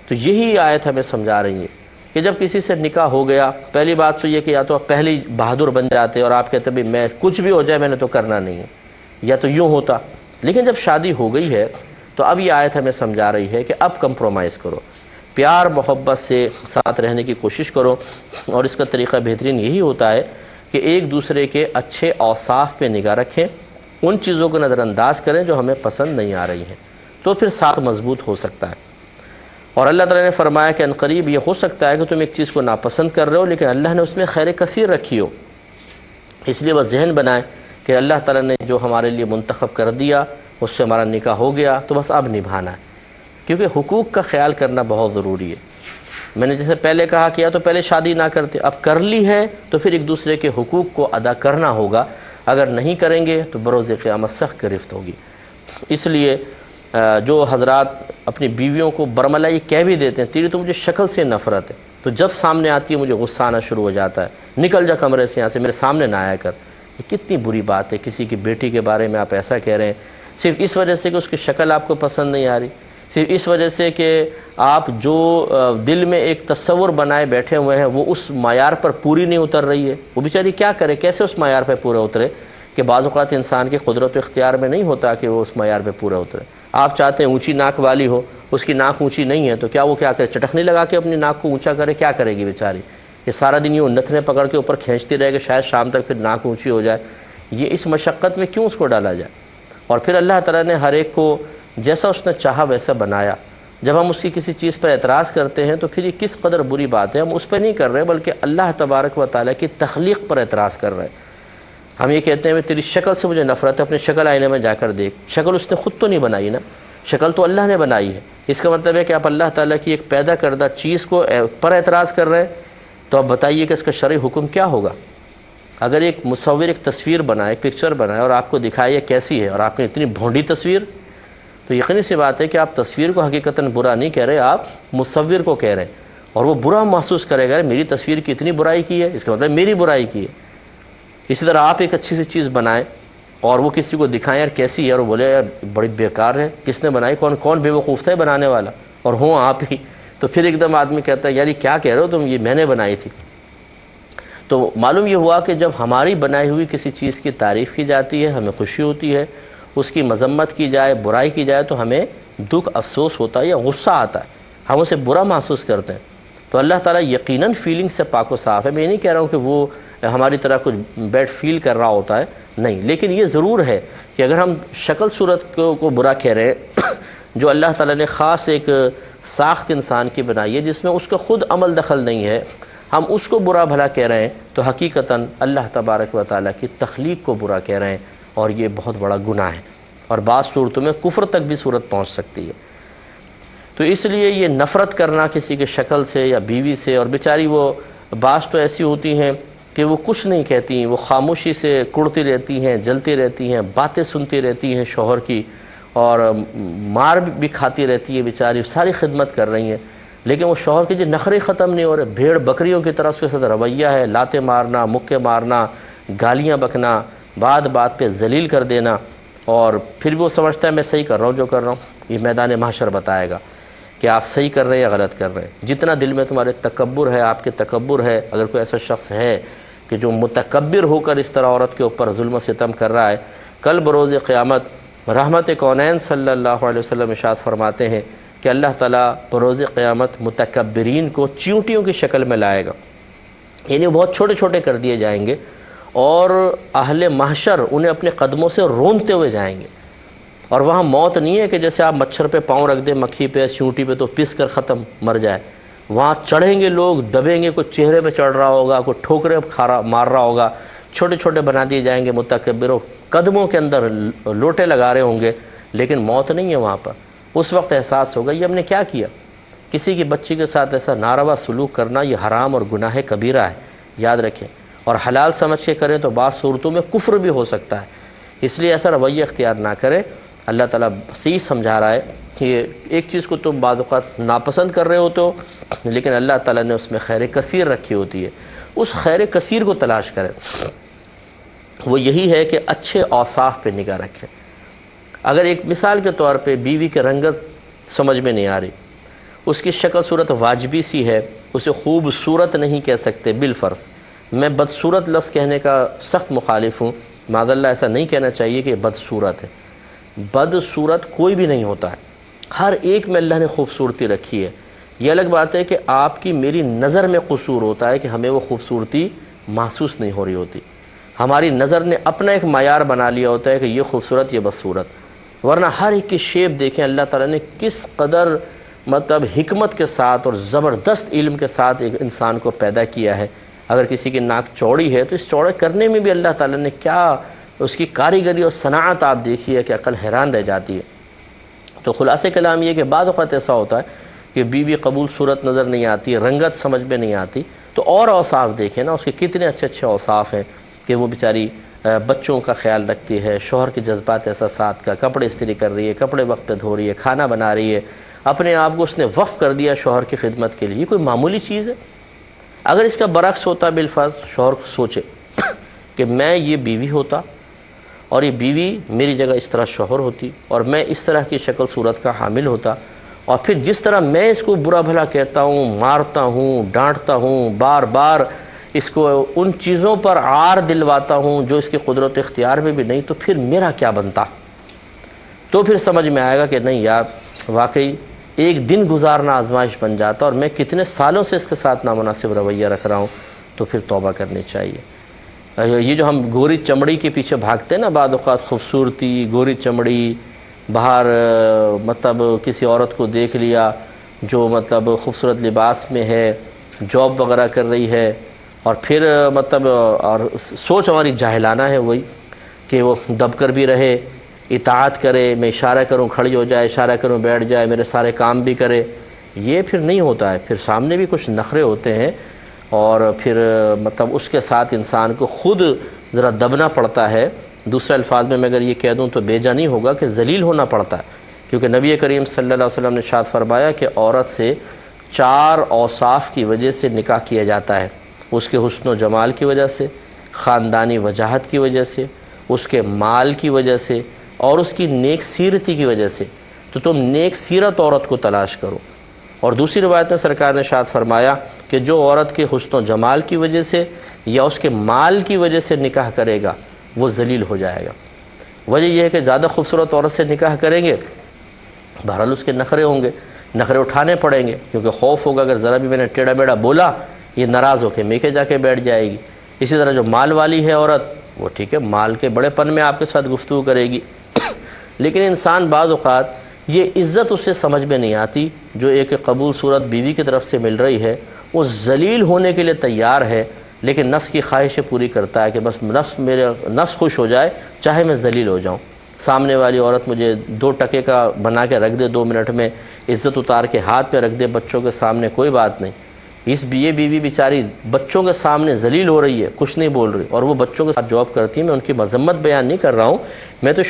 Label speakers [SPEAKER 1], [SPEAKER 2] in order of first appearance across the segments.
[SPEAKER 1] تو یہی آیت ہمیں سمجھا رہی ہے کہ جب کسی سے نکاح ہو گیا، پہلی بات تو یہ کہ یا تو آپ پہلی بہادر بن جاتے اور آپ کہتے بھی میں کچھ بھی ہو جائے میں نے تو کرنا نہیں ہے، یا تو یوں ہوتا. لیکن جب شادی ہو گئی ہے تو اب یہ آیت ہمیں سمجھا رہی ہے کہ اب کمپرومائز کرو، پیار محبت سے ساتھ رہنے کی کوشش کرو. اور اس کا طریقہ بہترین یہی ہوتا ہے کہ ایک دوسرے کے اچھے اوصاف پہ نگاہ رکھیں، ان چیزوں کو نظر انداز کریں جو ہمیں پسند نہیں آ رہی ہیں، تو پھر ساتھ مضبوط ہو سکتا ہے. اور اللہ تعالیٰ نے فرمایا کہ عنقریب یہ ہو سکتا ہے کہ تم ایک چیز کو ناپسند کر رہے ہو لیکن اللہ نے اس میں خیر کثیر رکھی ہو. اس لیے بس ذہن بنائیں کہ اللہ تعالیٰ نے جو ہمارے لیے منتخب کر دیا اس سے ہمارا نکاح ہو گیا تو بس اب نبھانا ہے، کیونکہ حقوق کا خیال کرنا بہت ضروری ہے. میں نے جیسے پہلے کہا کیا تو پہلے شادی نہ کرتے، اب کر لی ہے تو پھر ایک دوسرے کے حقوق کو ادا کرنا ہوگا، اگر نہیں کریں گے تو بروز قیامت سخت گرفت ہوگی. اس لیے جو حضرات اپنی بیویوں کو برملا یہ کہہ بھی دیتے ہیں تیری تو مجھے شکل سے نفرت ہے، تو جب سامنے آتی ہے مجھے غصہ آنا شروع ہو جاتا ہے، نکل جا کمرے سے، یہاں سے میرے سامنے نہ آیا کر. یہ کتنی بری بات ہے، کسی کی بیٹی کے بارے میں آپ ایسا کہہ رہے ہیں صرف اس وجہ سے کہ اس کی شکل آپ کو پسند نہیں آ رہی، صرف اس وجہ سے کہ آپ جو دل میں ایک تصور بنائے بیٹھے ہوئے ہیں وہ اس معیار پر پوری نہیں اتر رہی ہے. وہ بیچاری کیا کرے، کیسے اس معیار پہ پورا اترے کہ بعض اوقات انسان کی قدرت و اختیار میں نہیں ہوتا کہ وہ اس معیار پہ پورا اترے. آپ چاہتے ہیں اونچی ناک والی ہو، اس کی ناک اونچی نہیں ہے تو کیا وہ کیا کرے، چٹخنی لگا کے اپنی ناک کو اونچا کرے؟ کیا کرے گی بیچاری؟ یہ سارا دن یوں نتھنے پکڑ کے اوپر کھینچتی رہے کہ شاید شام تک پھر ناک اونچی ہو جائے. یہ اس مشقت میں کیوں اس کو ڈالا جائے؟ اور پھر اللہ تعالیٰ نے ہر ایک کو جیسا اس نے چاہا ویسا بنایا. جب ہم اس کی کسی چیز پر اعتراض کرتے ہیں تو پھر یہ کس قدر بری بات ہے. ہم اس پہ نہیں کر رہے بلکہ اللہ تبارک و تعالیٰ کی تخلیق پر اعتراض کر رہے ہیں. ہم یہ کہتے ہیں تیری شکل سے مجھے نفرت ہے، اپنی شکل آئینے میں جا کر دیکھ. شکل اس نے خود تو نہیں بنائی نا، شکل تو اللہ نے بنائی ہے. اس کا مطلب ہے کہ آپ اللہ تعالیٰ کی ایک پیدا کردہ چیز کو پر اعتراض کر رہے ہیں. تو اب بتائیے کہ اس کا شرعی حکم کیا ہوگا؟ اگر ایک مصور ایک تصویر بنائے، ایک پکچر بنائے اور آپ کو دکھائے یہ کیسی ہے اور آپ نے اتنی بھونڈی تصویر، تو یقینی سی بات ہے کہ آپ تصویر کو حقیقتاً برا نہیں کہہ رہے، آپ مصور کو کہہ رہے ہیں. اور وہ برا محسوس کرے گا، میری تصویر کی اتنی برائی کی ہے، اس کا مطلب میری برائی کی ہے. اسی طرح آپ ایک اچھی سی چیز بنائیں اور وہ کسی کو دکھائیں یار کیسی ہے، اور وہ بولے یار بڑی بیکار ہے، کس نے بنائی، کون بے وقوف تھا بنانے والا، اور ہوں آپ ہی، تو پھر ایک دم آدمی کہتا ہے یار یہ کیا کہہ رہے ہو تم، یہ میں نے بنائی تھی. تو معلوم یہ ہوا کہ جب ہماری بنائی ہوئی کسی چیز کی تعریف کی جاتی ہے ہمیں خوشی ہوتی ہے، اس کی مذمت کی جائے، برائی کی جائے تو ہمیں دکھ افسوس ہوتا ہے یا غصہ آتا ہے، ہم اسے برا محسوس کرتے ہیں. تو اللہ تعالیٰ یقیناً فیلنگ سے پاک و صاف ہے. میں یہ نہیں کہہ رہا ہوں کہ وہ ہماری طرح کچھ بیڈ فیل کر رہا ہوتا ہے، نہیں، لیکن یہ ضرور ہے کہ اگر ہم شکل صورت کو برا کہہ رہے ہیں جو اللہ تعالیٰ نے خاص ایک ساخت انسان کی بنائی ہے جس میں اس کا خود عمل دخل نہیں ہے، ہم اس کو برا بھلا کہہ رہے ہیں تو حقیقتاً اللہ تبارک و تعالیٰ کی تخلیق کو برا کہہ رہے ہیں، اور یہ بہت بڑا گناہ ہے، اور بعض صورتوں میں کفر تک بھی صورت پہنچ سکتی ہے. تو اس لیے یہ نفرت کرنا کسی کے شکل سے یا بیوی سے، اور بیچاری وہ بعض تو ایسی ہوتی ہیں کہ وہ کچھ نہیں کہتی، وہ خاموشی سے کڑتی رہتی ہیں، جلتی رہتی ہیں، باتیں سنتی رہتی ہیں شوہر کی، اور مار بھی کھاتی رہتی ہے بیچاری، ساری خدمت کر رہی ہیں، لیکن وہ شوہر کے جو نخرے ختم نہیں ہو رہے، بھیڑ بکریوں کی طرح اس کے ساتھ رویہ ہے، لاتے مارنا، مکے مارنا، گالیاں بکنا، بات بات پہ ذلیل کر دینا، اور پھر بھی وہ سمجھتا ہے میں صحیح کر رہا ہوں جو کر رہا ہوں. یہ میدان محشر بتائے گا کہ آپ صحیح کر رہے ہیں یا غلط کر رہے ہیں. جتنا دل میں تمہارے تکبر ہے، آپ کے تکبر ہے، اگر کوئی ایسا شخص ہے کہ جو متکبر ہو کر اس طرح عورت کے اوپر ظلم و ستم کر رہا ہے، کل بروز قیامت رحمت کونین صلی اللہ علیہ وسلم ارشاد فرماتے ہیں کہ اللہ تعالیٰ بروز قیامت متکبرین کو چیونٹیوں کی شکل میں لائے گا، یعنی وہ بہت چھوٹے چھوٹے کر دیے جائیں گے، اور اہل محشر انہیں اپنے قدموں سے رونتے ہوئے جائیں گے. اور وہاں موت نہیں ہے کہ جیسے آپ مچھر پہ پاؤں رکھ دیں، مکھی پہ، چیونٹی پہ، تو پس کر ختم مر جائے. وہاں چڑھیں گے لوگ، دبیں گے، کوئی چہرے پہ چڑھ رہا ہوگا، کوئی ٹھوکرے مار رہا ہوگا، چھوٹے چھوٹے بنا دیے جائیں گے متکبروں، قدموں کے اندر لوٹے لگا رہے ہوں گے، لیکن موت نہیں ہے وہاں پر. اس وقت احساس ہوگا یہ ہم نے کیا کیا. کسی کی بچی کے ساتھ ایسا ناروا سلوک کرنا یہ حرام اور گناہ کبیرہ ہے، یاد رکھیں. اور حلال سمجھ کے کریں تو بعض صورتوں میں کفر بھی ہو سکتا ہے، اس لیے ایسا رویہ اختیار نہ کریں. اللہ تعالیٰ صحیح سمجھا رہا ہے کہ ایک چیز کو تم بعض اوقات ناپسند کر رہے ہو تو، لیکن اللہ تعالیٰ نے اس میں خیر کثیر رکھی ہوتی ہے، اس خیر کثیر کو تلاش کریں. وہ یہی ہے کہ اچھے اوصاف پہ نگاہ رکھیں. اگر ایک مثال کے طور پہ بیوی کی رنگت سمجھ میں نہیں آ رہی، اس کی شکل صورت واجبی سی ہے، اسے خوبصورت نہیں کہہ سکتے بالفرض۔ میں بدصورت لفظ کہنے کا سخت مخالف ہوں، معاذ اللہ ایسا نہیں کہنا چاہیے کہ بدصورت ہے۔ بدصورت کوئی بھی نہیں ہوتا ہے، ہر ایک میں اللہ نے خوبصورتی رکھی ہے۔ یہ الگ بات ہے کہ آپ کی میری نظر میں قصور ہوتا ہے کہ ہمیں وہ خوبصورتی محسوس نہیں ہو رہی ہوتی، ہماری نظر نے اپنا ایک معیار بنا لیا ہوتا ہے کہ یہ خوبصورت یہ بدصورت، ورنہ ہر ایک کی شیپ دیکھیں اللہ تعالیٰ نے کس قدر مطلب حکمت کے ساتھ اور زبردست علم کے ساتھ ایک انسان کو پیدا کیا ہے۔ اگر کسی کی ناک چوڑی ہے تو اس چوڑے کرنے میں بھی اللہ تعالیٰ نے کیا اس کی کاریگری اور صنعت آپ دیکھیے کہ عقل حیران رہ جاتی ہے۔ تو خلاصہ کلام یہ کہ بعض اوقات ایسا ہوتا ہے کہ بیوی قبول صورت نظر نہیں آتی، رنگت سمجھ میں نہیں آتی، تو اور اوصاف دیکھیں نا، اس کے کتنے اچھے اچھے اوصاف ہیں کہ وہ بیچاری بچوں کا خیال رکھتی ہے، شوہر کے جذبات احساسات کا، کپڑے استری کر رہی ہے، کپڑے وقت پہ دھو رہی ہے، کھانا بنا رہی ہے، اپنے آپ کو اس نے وقف کر دیا شوہر کی خدمت کے لیے۔ یہ کوئی معمولی چیز ہے؟ اگر اس کا برعکس ہوتا بالفرض، شوہر کو سوچے کہ میں یہ بیوی ہوتا اور یہ بیوی میری جگہ اس طرح شوہر ہوتی اور میں اس طرح کی شکل صورت کا حامل ہوتا، اور پھر جس طرح میں اس کو برا بھلا کہتا ہوں، مارتا ہوں، ڈانٹتا ہوں، بار بار اس کو ان چیزوں پر عار دلواتا ہوں جو اس کی قدرت اختیار میں بھی نہیں، تو پھر میرا کیا بنتا؟ تو پھر سمجھ میں آئے گا کہ نہیں یار، واقعی ایک دن گزارنا آزمائش بن جاتا اور میں کتنے سالوں سے اس کے ساتھ نامناسب رویہ رکھ رہا ہوں، تو پھر توبہ کرنی چاہیے۔ یہ جو ہم گوری چمڑی کے پیچھے بھاگتے ہیں نا، بعض اوقات خوبصورتی، گوری چمڑی، باہر مطلب کسی عورت کو دیکھ لیا جو مطلب خوبصورت لباس میں ہے، جاب وغیرہ کر رہی ہے، اور پھر مطلب اور سوچ ہماری جاہلانہ ہے وہی کہ وہ دب کر بھی رہے، اطاعت کرے، میں اشارہ کروں کھڑی ہو جائے، اشارہ کروں بیٹھ جائے، میرے سارے کام بھی کرے۔ یہ پھر نہیں ہوتا ہے، پھر سامنے بھی کچھ نخرے ہوتے ہیں، اور پھر مطلب اس کے ساتھ انسان کو خود ذرا دبنا پڑتا ہے۔ دوسرے الفاظ میں اگر یہ کہہ دوں تو بے جا نہیں ہوگا کہ ذلیل ہونا پڑتا ہے، کیونکہ نبی کریم صلی اللہ علیہ وسلم نے ارشاد فرمایا کہ عورت سے 4 اوصاف کی وجہ سے نکاح کیا جاتا ہے، اس کے حسن و جمال کی وجہ سے، خاندانی وجاہت کی وجہ سے، اس کے مال کی وجہ سے، اور اس کی نیک سیرتی کی وجہ سے۔ تو تم نیک سیرت عورت کو تلاش کرو۔ اور دوسری روایت میں سرکار نے ارشاد فرمایا کہ جو عورت کے حسن و جمال کی وجہ سے یا اس کے مال کی وجہ سے نکاح کرے گا وہ ذلیل ہو جائے گا۔ وجہ یہ ہے کہ زیادہ خوبصورت عورت سے نکاح کریں گے، بہرحال اس کے نخرے ہوں گے، نخرے اٹھانے پڑیں گے، کیونکہ خوف ہوگا اگر ذرا بھی میں نے ٹیڑھا میڑھا بولا یہ ناراض ہو کے میکے جا کے بیٹھ جائے گی۔ اسی طرح جو مال والی ہے عورت، وہ ٹھیک ہے مال کے بڑے پن میں آپ کے ساتھ گفتگو کرے گی، لیکن انسان بعض اوقات یہ عزت اسے سمجھ میں نہیں آتی جو ایک قبول صورت بیوی کی طرف سے مل رہی ہے، وہ ذلیل ہونے کے لیے تیار ہے، لیکن نفس کی خواہشیں پوری کرتا ہے کہ بس میرے نفس خوش ہو جائے چاہے میں ذلیل ہو جاؤں، سامنے والی عورت مجھے 2 ٹکے کا بنا کے رکھ دے، 2 منٹ میں عزت اتار کے ہاتھ میں رکھ دے بچوں کے سامنے، کوئی بات نہیں۔ یہ بیوی بیچاری بچوں کے سامنے ذلیل ہو رہی ہے، کچھ نہیں بول رہی، اور وہ بچوں کے ساتھ جاب کرتی ہے۔ میں ان کی مذمت بیان نہیں کر رہا ہوں، میں تو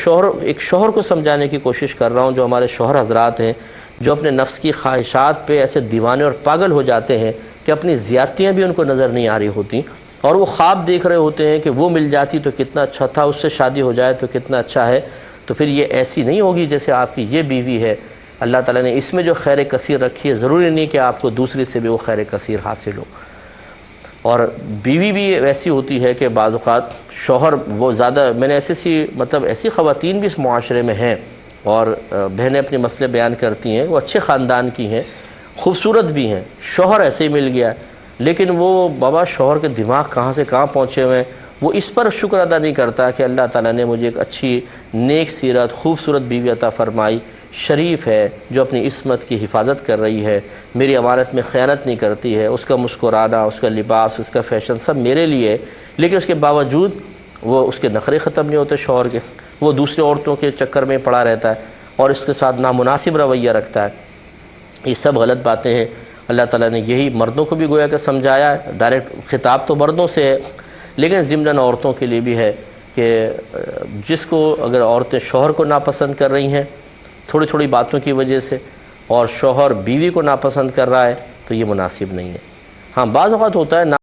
[SPEAKER 1] ایک شوہر کو سمجھانے کی کوشش کر رہا ہوں، جو ہمارے شوہر حضرات ہیں جو اپنے نفس کی خواہشات پہ ایسے دیوانے اور پاگل ہو جاتے ہیں کہ اپنی زیادتیاں بھی ان کو نظر نہیں آ رہی ہوتی، اور وہ خواب دیکھ رہے ہوتے ہیں کہ وہ مل جاتی تو کتنا اچھا تھا، اس سے شادی ہو جائے تو کتنا اچھا ہے۔ تو پھر یہ ایسی نہیں ہوگی جیسے آپ کی یہ بیوی ہے۔ اللہ تعالیٰ نے اس میں جو خیر کثیر رکھی ہے، ضروری نہیں کہ آپ کو دوسری سے بھی وہ خیر کثیر حاصل ہو۔ اور بیوی بھی ویسی ہوتی ہے کہ بعض اوقات شوہر وہ زیادہ، میں نے ایسی خواتین بھی اس معاشرے میں ہیں، اور بہنیں اپنے مسئلے بیان کرتی ہیں، وہ اچھے خاندان کی ہیں، خوبصورت بھی ہیں، شوہر ایسے ہی مل گیا، لیکن وہ بابا شوہر کے دماغ کہاں سے کہاں پہنچے ہوئے ہیں، وہ اس پر شکر ادا نہیں کرتا کہ اللہ تعالیٰ نے مجھے ایک اچھی نیک سیرت خوبصورت بیوی عطا فرمائی، شریف ہے، جو اپنی عصمت کی حفاظت کر رہی ہے، میری امانت میں خیانت نہیں کرتی ہے، اس کا مسکرانا، اس کا لباس، اس کا فیشن سب میرے لیے ہے، لیکن اس کے باوجود وہ اس کے نخرے ختم نہیں ہوتے شوہر کے، وہ دوسری عورتوں کے چکر میں پڑا رہتا ہے اور اس کے ساتھ نامناسب رویہ رکھتا ہے۔ یہ سب غلط باتیں ہیں۔ اللہ تعالیٰ نے یہی مردوں کو بھی گویا کہ سمجھایا ہے، ڈائریکٹ خطاب تو مردوں سے ہے، لیکن ضمناً عورتوں کے لیے بھی ہے کہ جس کو اگر عورتیں شوہر کو ناپسند کر رہی ہیں تھوڑی تھوڑی باتوں کی وجہ سے، اور شوہر بیوی کو ناپسند کر رہا ہے، تو یہ مناسب نہیں ہے۔ ہاں بعض اوقات ہوتا ہے